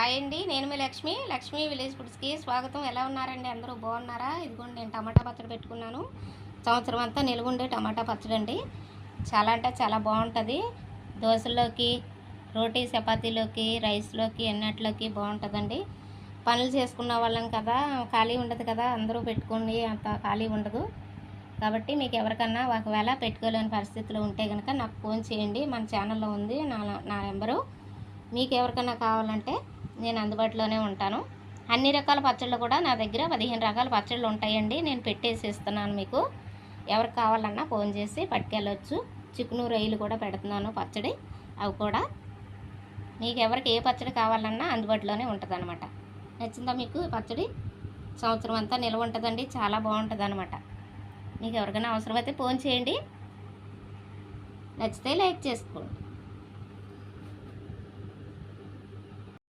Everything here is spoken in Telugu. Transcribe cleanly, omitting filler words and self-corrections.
హాయ్ అండి, నేను మీ లక్ష్మి విలేజ్ ఫుడ్స్కి స్వాగతం. ఎలా ఉన్నారండి? అందరూ బాగున్నారా? ఇదిగోండి, నేను టమాటా పచ్చడి పెట్టుకున్నాను. సంవత్సరం అంతా నిలువుండే టమాటా పచ్చడి అండి. చాలా అంటే చాలా బాగుంటుంది. దోశల్లోకి, రోటీ చపాతీలోకి, రైస్లోకి, అన్నిట్లోకి బాగుంటుందండి. పనులు చేసుకున్న వాళ్ళం కదా, ఖాళీ ఉండదు కదా, అందరూ పెట్టుకుని అంత ఖాళీ ఉండదు. కాబట్టి మీకు ఎవరికన్నా ఒకవేళ పెట్టుకోలేని పరిస్థితిలో ఉంటే కనుక నాకు ఫోన్ చేయండి. మన ఛానల్లో ఉంది నా నెంబరు. మీకు ఎవరికైనా కావాలంటే నేను అందుబాటులోనే ఉంటాను. అన్ని రకాల పచ్చళ్ళు కూడా నా దగ్గర 15 రకాల పచ్చళ్ళు ఉంటాయండి. నేను పెట్టేసి ఇస్తున్నాను మీకు. ఎవరికి కావాలన్నా ఫోన్ చేసి పట్టుకెళ్ళొచ్చు. చికెను రొయ్యలు కూడా పెడుతున్నాను పచ్చడి. అవి కూడా మీకు ఎవరికి ఏ పచ్చడి కావాలన్నా అందుబాటులోనే ఉంటుంది అనమాట. నచ్చిందా మీకు పచ్చడి? సంవత్సరం అంతా నిల్వ ఉంటుందండి. చాలా బాగుంటుంది అనమాట. మీకు ఎవరికైనా అవసరమైతే ఫోన్ చేయండి. నచ్చితే లైక్ చేసుకోండి.